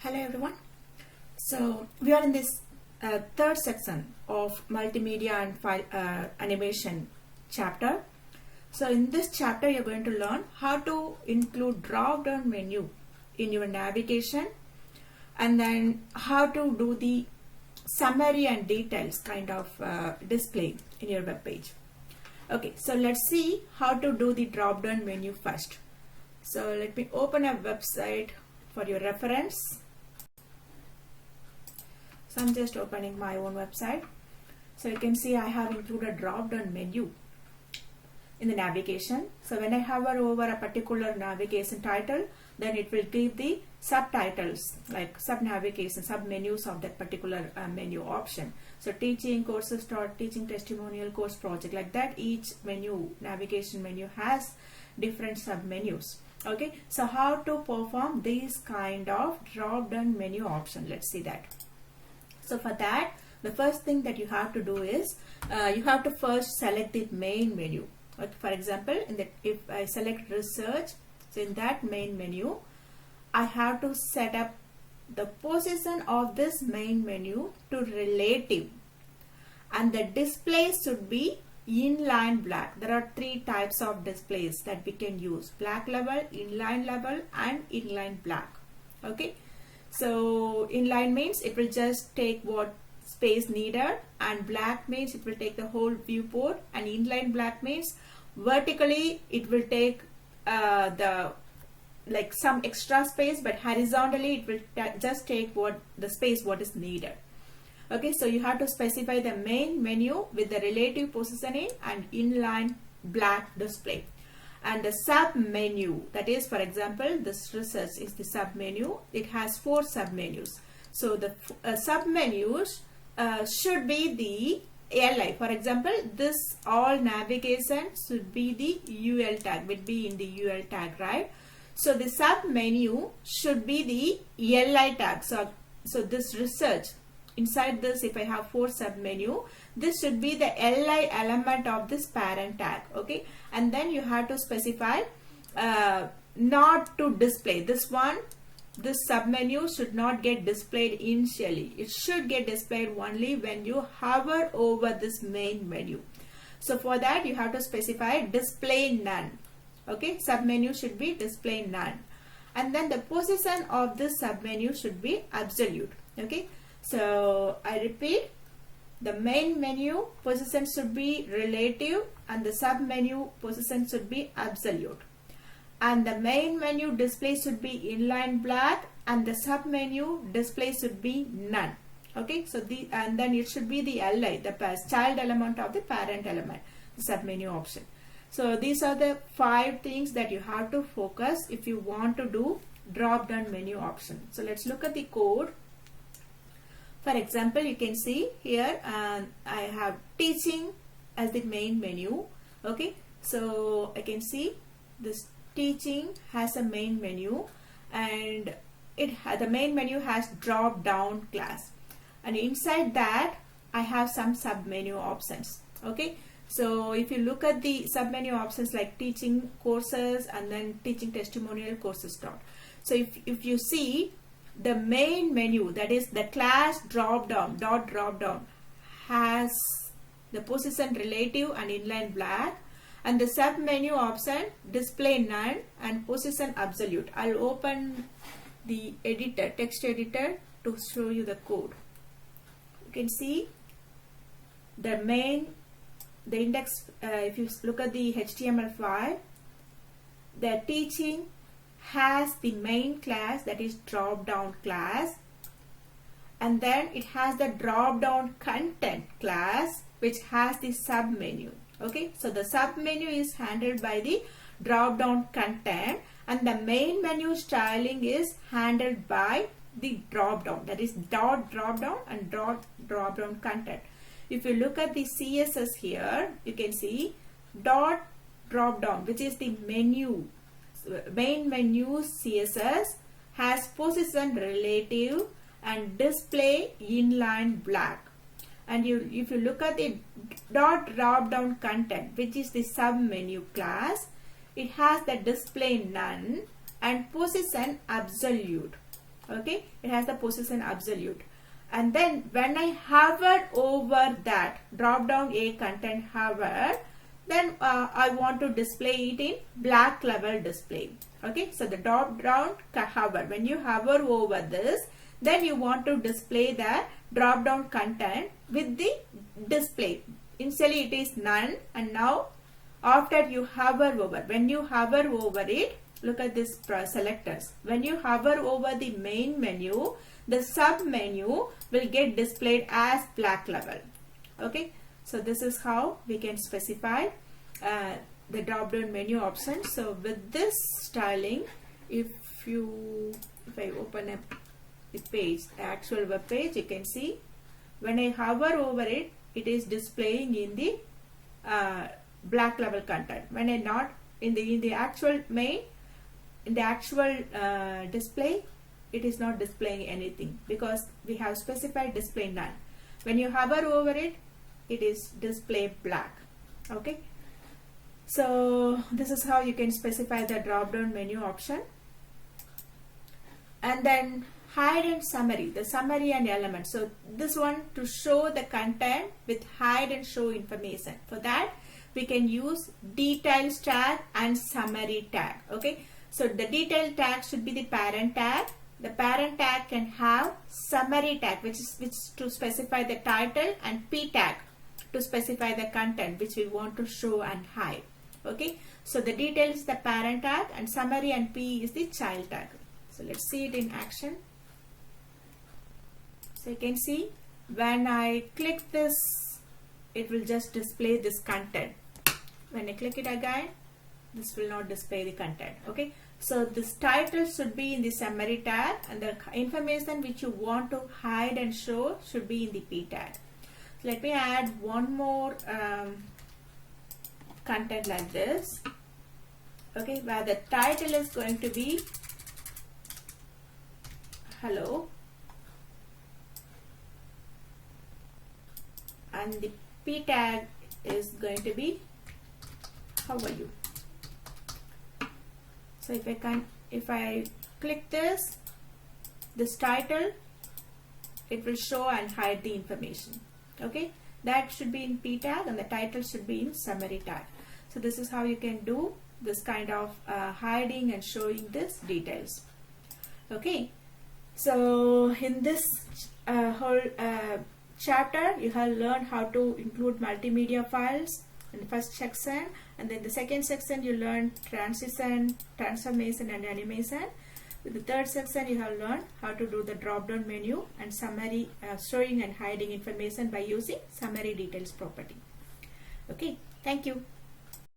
Hello everyone. So we are in this third section of multimedia and file animation chapter. So in this chapter you're going to learn how to include drop down menu in your navigation, and then how to do the summary and details kind of display in your web page. Okay, so let's see how to do the drop down menu first. So let me open a website for your reference. So I'm just opening my own website. So you can see I have included a drop down menu in the navigation. So when I hover over a particular navigation title, then it will give the subtitles like sub navigation, sub menus of that particular menu option. So teaching, courses start, teaching testimonial, course project, like that. Each menu, navigation menu, has different sub menus. Okay, so how to perform these kind of drop down menu option? Let's see that. So for that, the first thing that you have to do is you have to first select the main menu. Like for example, if I select research, so in that main menu, I have to set up the position of this main menu to relative, and the display should be inline black. There are three types of displays that we can use: black level, inline level, and inline black. Okay. So inline means it will just take what space needed, and black means it will take the whole viewport, and inline black means vertically it will take like some extra space, but horizontally it will just take what the space what is needed. Okay, so you have to specify the main menu with the relative positioning and inline black display. And the sub menu, that is, for example, this research is the sub menu. It has 4 sub menus. So the sub menus should be the LI. For example, this all navigation should be the UL tag, will be in the UL tag, right? So the sub menu should be the LI tag. So this research, inside this, if I have 4 sub menu, this should be the LI element of this parent tag. Okay, and then you have to specify not to display this one. This sub menu should not get displayed initially. It should get displayed only when you hover over this main menu. So for that you have to specify display none. Okay, sub menu should be display none, and then the position of this sub menu should be absolute. Okay, so I repeat, the main menu position should be relative, and the sub menu position should be absolute, and the main menu display should be inline black, and the sub menu display should be none. Okay, so and then it should be the LI, the child element of the parent element, the sub menu option. So these are the 5 things that you have to focus if you want to do drop down menu option. So let's look at the code. For example, you can see here I have teaching as the main menu. Okay, so I can see this teaching has a main menu, and the main menu has drop down class, and inside that I have some sub menu options. Okay, so if you look at the sub menu options like teaching, courses, and then teaching testimonial, courses start. So if you see, the main menu, that is the class drop down, has the position relative and inline black, and the sub menu option display none and position absolute. I'll open the editor, text editor, to show you the code. You can see the index. If you look at the HTML file, the teaching has the main class, that is drop down class, and then it has the drop down content class which has the sub menu. Okay, so the sub menu is handled by the drop down content, and the main menu styling is handled by the drop down, that is dot drop down and dot drop down content. If you look at the CSS here, you can see dot drop down, which is the menu, main menu CSS, has position relative and display inline black. And if you look at the dot drop down content, which is the sub menu class, it has the display none and position absolute. Okay, it has the position absolute. And then when I hover over that drop down A content hover, then I want to display it in black level display. Okay, so the drop down hover, when you hover over this, then you want to display the drop down content with the display. Initially it is none, and now after you hover over, when you hover over it, look at this selectors. When you hover over the main menu, the sub menu will get displayed as black level. Okay, so this is how we can specify the drop down menu option. So with this styling, if I open up the page, the actual web page, you can see when I hover over it, it is displaying in the black level content. When I not in the actual main, in the actual display, it is not displaying anything because we have specified display none. When you hover over it, it is display black. Okay, so this is how you can specify the drop down menu option. And then hide and summary, the summary and element. So this one, to show the content with hide and show information. For that we can use details tag and summary tag. Okay, so the detail tag should be the parent tag. The parent tag can have summary tag, which to specify the title, and p tag to specify the content which we want to show and hide. Okay, so the detail is the parent tag and summary and p is the child tag. So let's see it in action. So you can see when I click this, it will just display this content. When I click it again, this will not display the content. Okay, so this title should be in the summary tag, and the information which you want to hide and show should be in the p tag. So let me add one more content like this. Okay, where the title is going to be hello, and the p tag is going to be how are you. So if I click this title, it will show and hide the information. Okay, that should be in p tag and the title should be in summary tag. So this is how you can do this kind of hiding and showing this details. Okay, so in this whole chapter, you have learned how to include multimedia files in the first section, and then the second section you learn transition, transformation and animation. In the third section you have learned how to do the drop down menu and summary, showing and hiding information by using summary details property. Okay, thank you.